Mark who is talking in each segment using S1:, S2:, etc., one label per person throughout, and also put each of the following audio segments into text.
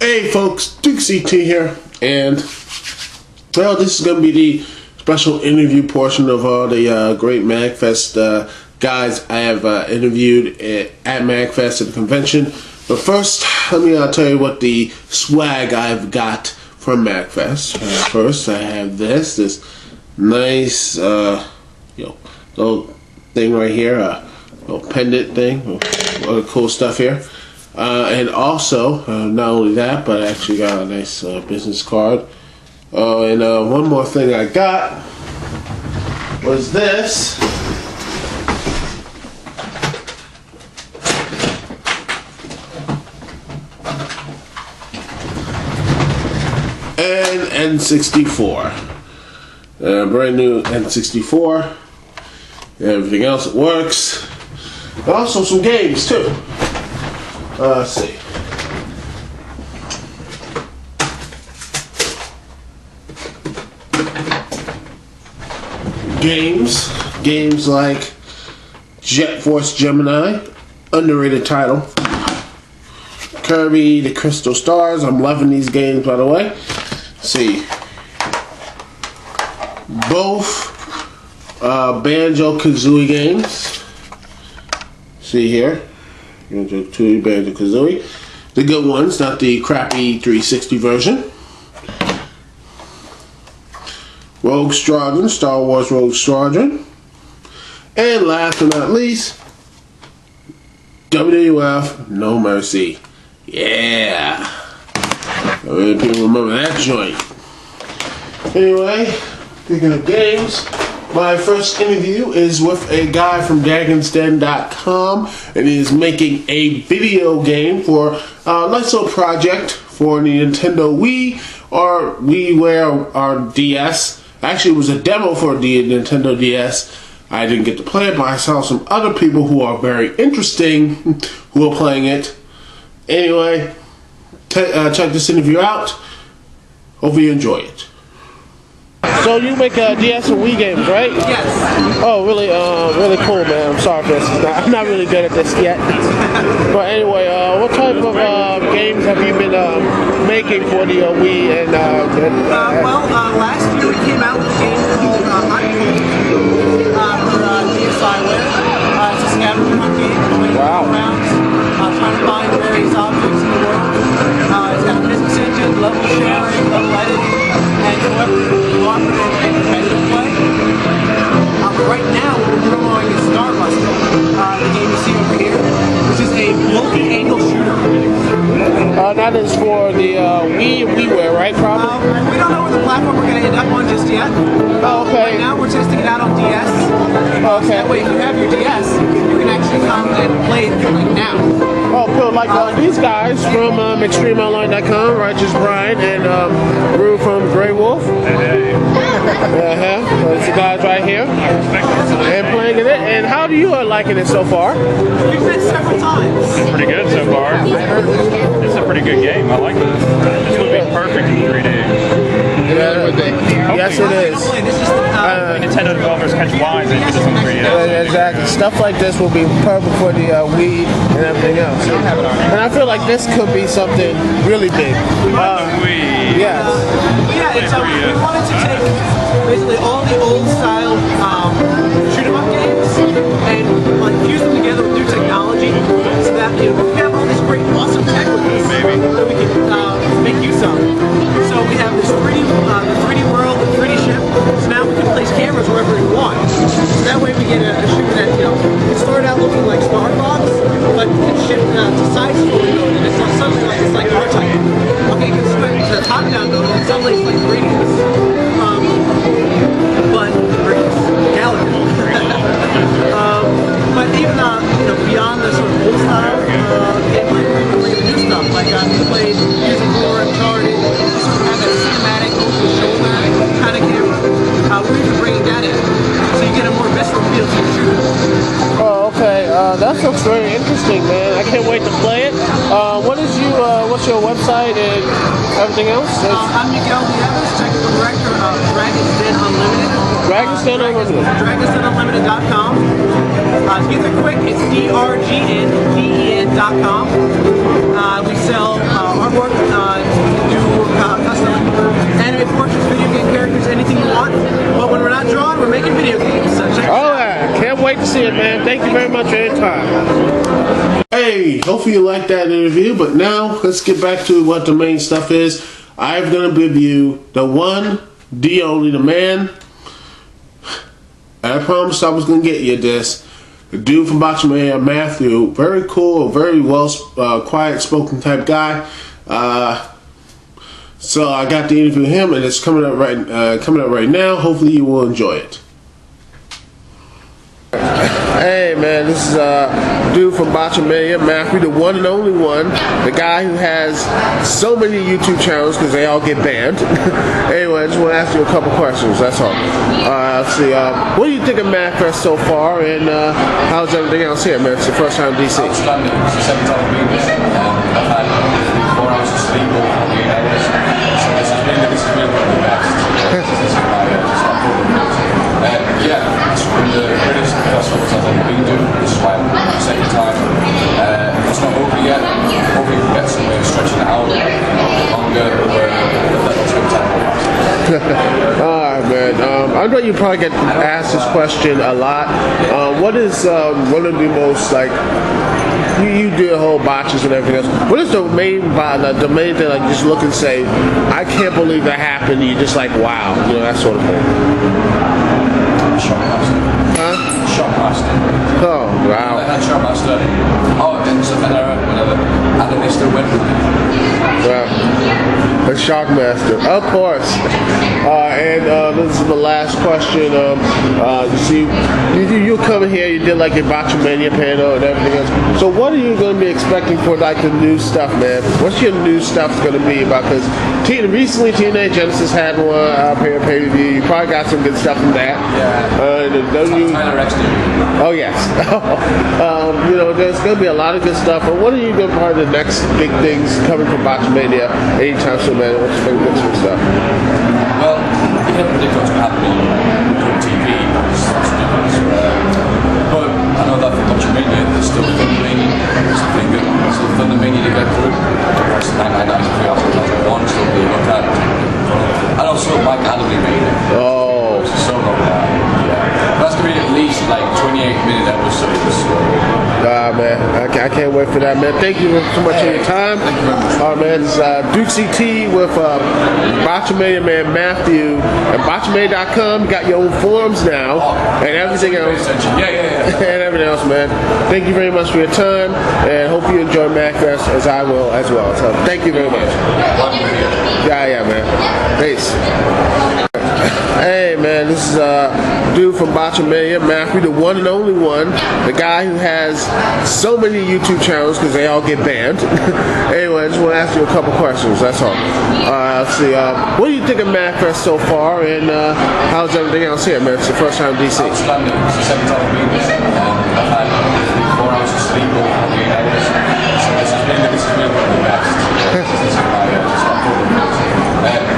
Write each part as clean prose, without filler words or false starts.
S1: Hey folks, Duke CT here, and well, this is going to be the special interview portion of all the great Magfest guys I have interviewed at Magfest at the convention. But first, let me tell you what the swag I've got from Magfest. First, I have this nice little thing right here, little pendant thing, all the cool stuff here. And also, not only that, but I actually got a nice business card. And one more thing I got was this. And N64. Brand new N64. And everything else that works. And also some games too. Let's see. Games like Jet Force Gemini, underrated title. Kirby, the Crystal Stars. I'm loving these games, by the way. Let's see. Both Banjo-Kazooie games. See here. Two Banjo-Kazooie. The good ones, not the crappy 360 version. Rogue Squadron, Star Wars Rogue Squadron. And last but not least, WWF No Mercy. Yeah. Many people remember that joint. Anyway, speaking of games, my first interview is with a guy from DragonsDen.com, and he is making a video game for a nice little project for the Nintendo Wii or WiiWare or DS. Actually, it was a demo for the Nintendo DS. I didn't get to play it, but I saw some other people who are very interesting who are playing it. Anyway, check this interview out. Hope you enjoy it. So you make DS and Wii games, right?
S2: Yes.
S1: Oh, really, really cool, man. I'm sorry for this. I'm not really good at this yet. But anyway, what type of games have you been making for the Wii and?
S2: Last year we came out with a game called Hot for DSiWare. It's a scavenger hunt game.
S1: Wow.
S2: Around, trying to find various objects in the world. It's got a business engine, level sharing, level editing, and cooperative and competitive play. But right now, what we're promoting is Starbuster, the game you see over here, which is a multi-angle shooter.
S1: That is for the Wii and WiiWare, right? Probably.
S2: We don't know where the platform we're going to end up on just yet.
S1: Oh, okay.
S2: Right now, we're testing it out on DS.
S1: Okay.
S2: So that way, if you have your DS, you can actually come and play it like now.
S1: Oh, cool. Like these guys from ExtremeOnline.com, Righteous Brian and Rue from Grey Wolf.
S3: Hey.
S1: That's the guys right here. And playing it. And how do you liking it so far?
S2: We've been several times.
S3: It's pretty good so far. It's a pretty good game. I like this. This would be perfect in 3D.
S1: Yes, it is.
S3: Nintendo developers catch flies and do this on 3D.
S1: Exactly. Stuff like this will be perfect for the Wii and everything else. And I feel like this could be something really big.
S3: Wii.
S1: Yes.
S2: Yeah, it's, we wanted to take basically all the old style shoot 'em up games and fuse them together with new technology so that we have all this great awesome tech with us that we can make use of. So we have this 3D world, the 3D ship, so now we can place cameras wherever we want. So that way we get a shooter that, it started out looking like Star Fox, but can shift to side scrolling mode, and it's suddenly like it's like R-Type. Okay, it can switch to top-down mode, and suddenly it's like 3Ds. But 3Ds. Gallagher. But even beyond the sort of old style gameplay, we're bringing new stuff. Like we played using more Uncharted, sort of have that cinematic over-the-shoulder kind of camera. We're even bringing that in, so you get a more visceral feel to your shooters.
S1: Oh, okay. That looks very interesting, man. I can't wait to play it. What's your website and everything else?
S2: I'm Miguel Nieves, technical director of Dragon's Den Unlimited.
S1: Dragon's Den Unlimited.
S2: DragonsDenUnlimited.com. To get there quick, it's DRGNDEN.com. We sell artwork
S1: Thank you very much for your time. Hey, hopefully you liked that interview, but now let's get back to what the main stuff is. I'm going to review the one, the only, the man. I promised I was going to get you this. The dude from Botchamania, Matthew. Very cool, very well, quiet-spoken type guy. So I got to interview him, and it's coming up right now. Hopefully you will enjoy it. Hey man, this is dude from Botchamania, Matthew, the one and only one, the guy who has so many YouTube channels because they all get banned. Anyway, I just want to ask you a couple questions, that's all. Let's see, what do you think of Magfest so far, and how's everything else here, man? It's the first time in DC.
S4: Outstanding. It's the second time I've been here. I've had 4 hours of sleep over 48 hours. So this has been one of the best. This is my yeah, it's one of the greatest festivals I've ever been to. This is why I'm the second time. It's not over yet. Hopefully we can get some way of stretching it out a bit longer. Let's go time.
S1: Alright man, I know you probably get asked this question a lot. What is one of the most, like, you do the whole botches and everything else. What is the main thing, like, just look and say, I can't believe that happened, you're just like, wow, you know, that sort of thing.
S4: Shockmaster.
S1: Huh?
S4: Shockmaster.
S1: Oh, wow.
S4: I had Shockmaster. Oh, in some era, whatever. And then they still went with it.
S1: Wow. The Shockmaster, of course. And this is the last question. You see, you come here, you did like your Botchamania panel and everything else. So what are you going to be expecting for like the new stuff, man? What's your new stuff going to be about? Because recently TNA Genesis had one up here, pay-per-view. You probably got some good stuff from that.
S4: Yeah. Tyler Rex did.
S1: Oh yes. You know, there's going to be a lot of good stuff. But what are you going to part of the next big things coming from Botchamania anytime soon, man? What's your favorite bits of stuff?
S4: Well, you can't predict what's going to happen on TV. But I know that for Botchamania, there's still Thundermania. There's something good. So Thundermania to get through. There's 993 after 2001, still being looked at. And also Mike Adamley Mania.
S1: Oh.
S4: It's so long now. Yeah. That's going to be at least like 28-minute episodes.
S1: Man, I can't wait for that, man. Thank you so much for your time.
S4: Thank you very much.
S1: All right, man, it's Duke CT with Botchamania man Matthew and Botchamania.com. You got your own forums now and everything else.
S4: Yeah.
S1: And everything else, man. Thank you very much for your time, and hope you enjoy Magfest as I will as well. So thank you very much. Yeah, man. Peace. Hey man, this is dude from Botchamania, Matthew, the one and only one, the guy who has so many YouTube channels because they all get banned. Anyway, I just want to ask you a couple questions, that's all. Let's see, what do you think of Magfest so far, and how's everything else here, man? It's the first time in DC.
S4: Outstanding. It's the second time I've been here. I've had 4 hours of sleep over 48 hours. So this has been one of the best. This is my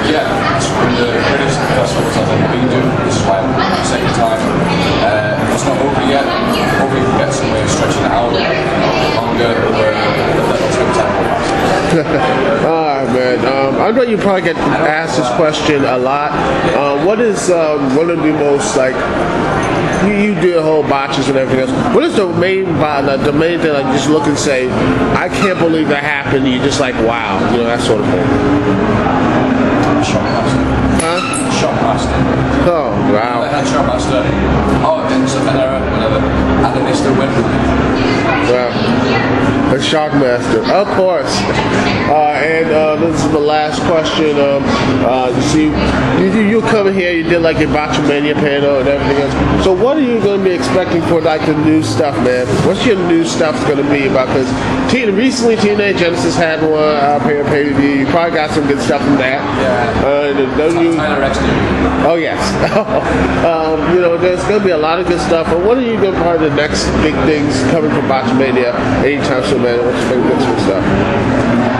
S4: yeah, it's one of the greatest festivals I've ever been to. This is why I'm the second time. It's not over yet. Hopefully we can get some way of stretching it out a bit longer. Let's go time.
S1: Alright man, I know you probably get asked this question a lot. What is one of the most, like, you do the whole botches and everything else. What is the main thing, like, just look and say, I can't believe that happened, you're just like, wow, you know, that sort of thing.
S4: Shockmaster.
S1: Huh?
S4: Shockmaster.
S1: Oh, wow.
S4: I had Shockmaster. Oh, in some era, whatever. And then they still went with it.
S1: Wow. The Shockmaster, of course. And this is the last question. You see, you come here, you did like your Botchamania panel and everything else. So what are you going to be expecting for like the new stuff, man? What's your new stuff going to be about? Because recently TNA Genesis had one up here, pay-per-view. You probably got some good stuff from that.
S4: Yeah. Tyler Rex did.
S1: Oh yes. You know, there's going to be a lot of good stuff. But what are you going to part of the next big things coming from Botchamania anytime soon, man? What's your favorite bits of stuff?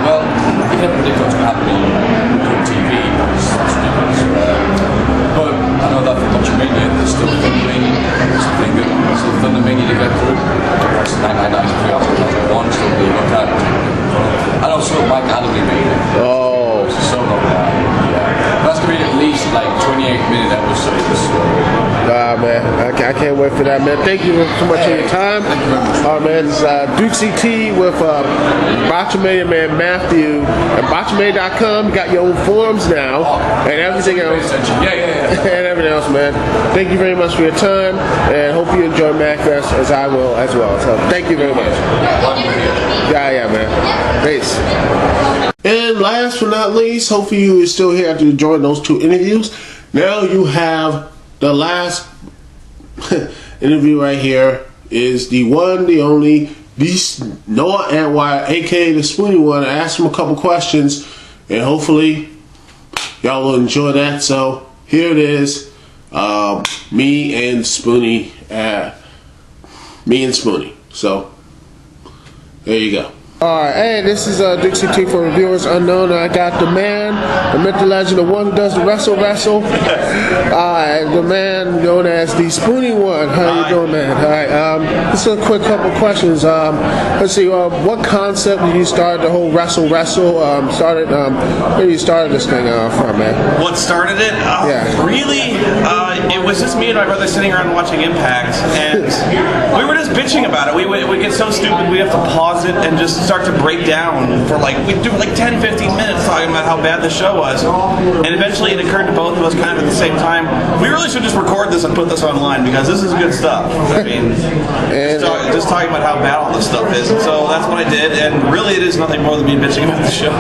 S4: Well, you can't predict what's going to happen on TV. But I know that for Botchamania, there's still Thundermania. There's something good. So Thundermania to get through. There's 993 after 2001, still being looked at. And also Mike Adamley Mania.
S1: Oh.
S4: It's so long now. Yeah. That's going to be at least like 28-minute episodes.
S1: Man, I can't wait for that, man. Thank you so much for your time. All right, man. It's Duke CT with Botchamania man Matthew at Botchamania.com. You got your own forums now and everything else. And everything else, man. Thank you very much for your time, and hope you enjoy Magfest as I will as well. So thank you very much. Yeah, man. Peace. And last but not least, hopefully you are still here after enjoying those 2 interviews. Now you have the last interview right here. Is the one, the only, Noah Antwire, aka the Spoony One. I asked him a couple questions, and hopefully y'all will enjoy that. So here it is, me and Spoony. So there you go. Alright, hey, this is Duke CT for Reviewers Unknown. I got the man, the myth, the legend, the one who does the wrestle. The man known as the Spoony One. How you doing, man? Alright, just a quick couple questions. Let's see, what concept did you start the whole wrestle? Where did you started this thing from, man?
S5: What started it? Really? It was just me and my brother sitting around watching Impact, and we were just bitching about it. We get so stupid, we have to pause it and just start to break down for we'd do 10, 15 minutes talking about how bad the show was. And eventually it occurred to both of us kind of at the same time, we really should just record this and put this online because this is good stuff. I mean, just talking about how bad all this stuff is. And so that's what I did, and really it is nothing more than me bitching about the show.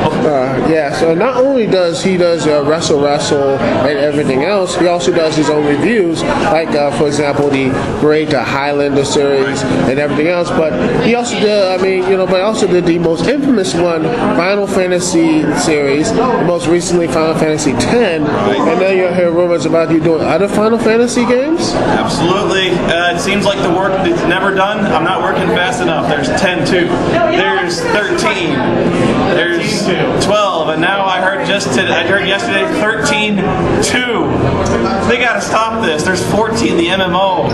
S1: So not only does he wrestle and everything else, he also does his own reviews, like for example the great Highlander series and everything else. But he also did the most infamous one, Final Fantasy series, most recently Final Fantasy X, and then you'll hear rumors about you doing other Final Fantasy games?
S5: Absolutely. It seems like the work is never done. I'm not working fast enough. There's 10-2. There's 13. There's 12. And now I heard yesterday 13-2. They gotta stop this. There's 14, the MMO.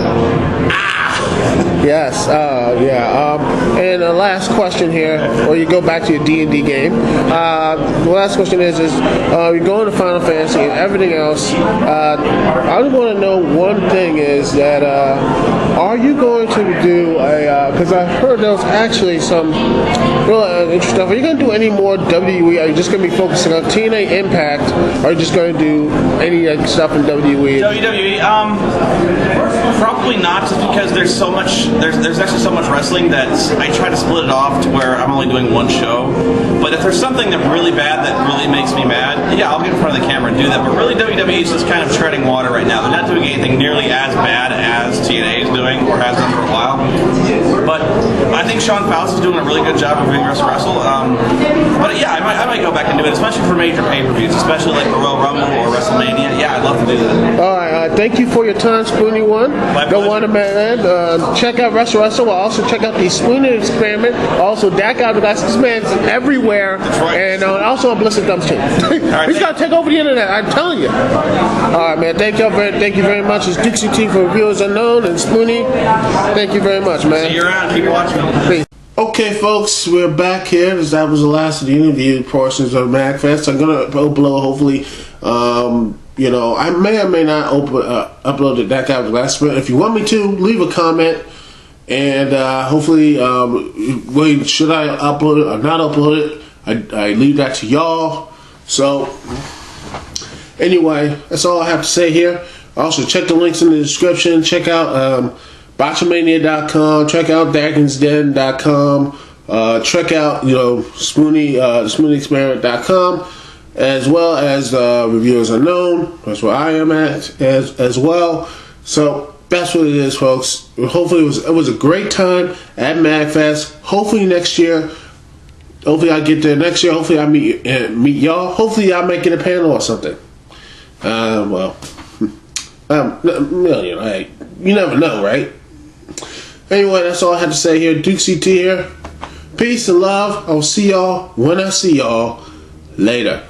S1: Yes, and the last question here, or you go back to your D&D game. The last question is you're going to Final Fantasy and everything else. I just want to know one thing is that are you going to do because I heard there was actually some real interesting stuff. Are you going to do any more WWE? Are you just going to be focusing on TNA Impact? Or are you just going to do any stuff in WWE?
S5: WWE, probably not, just because there's so much. There's actually so much wrestling that I try to split it off to where I'm only doing one show. But if there's something that really bad that really makes me mad, yeah, I'll get in front of the camera and do that. But really, WWE is just kind of treading water right now. They're not doing anything nearly as bad as TNA is doing or has done for a while. But I think Sean Faust is doing a really good job of reviewing Wrestle. But yeah, I might go back and do it, especially for major pay-per-views, especially like the Royal Rumble or WrestleMania. Yeah, I'd love to do that.
S1: All right, thank you for your time, Spoony One. Don't want to check out Wrestle. Also check out the Spoony Experiment. Also, that guy, this man's everywhere.
S5: That's right.
S1: And also on Blizzard Thumbs too. He's got to take over the internet. I'm telling you. All right, man. Thank you very much. It's Duke CT for Reviewers Unknown and Spoony. Thank you very much, man.
S5: See you around. Keep watching.
S1: Peace. Okay, folks, we're back here. That was the last of the interview portions of Magfest. I'm gonna upload, hopefully. I may or may not upload it that guy last minute. If you want me to, leave a comment, and hopefully, should I upload it or not upload it? I leave that to y'all. So, anyway, that's all I have to say here. Also, check the links in the description. Check out Botchamania.com. Check out DagonsDen.com. Check out SpoonyExperiment.com, as well as Reviewers Unknown. That's where I am at as well. So that's what it is, folks. Hopefully it was a great time at Magfest. Hopefully next year. Hopefully I get there next year. Hopefully I meet y'all. Hopefully I might get a panel or something. Hey, you never know, right? Anyway, that's all I have to say here. Duke CT here. Peace and love. I'll see y'all when I see y'all later.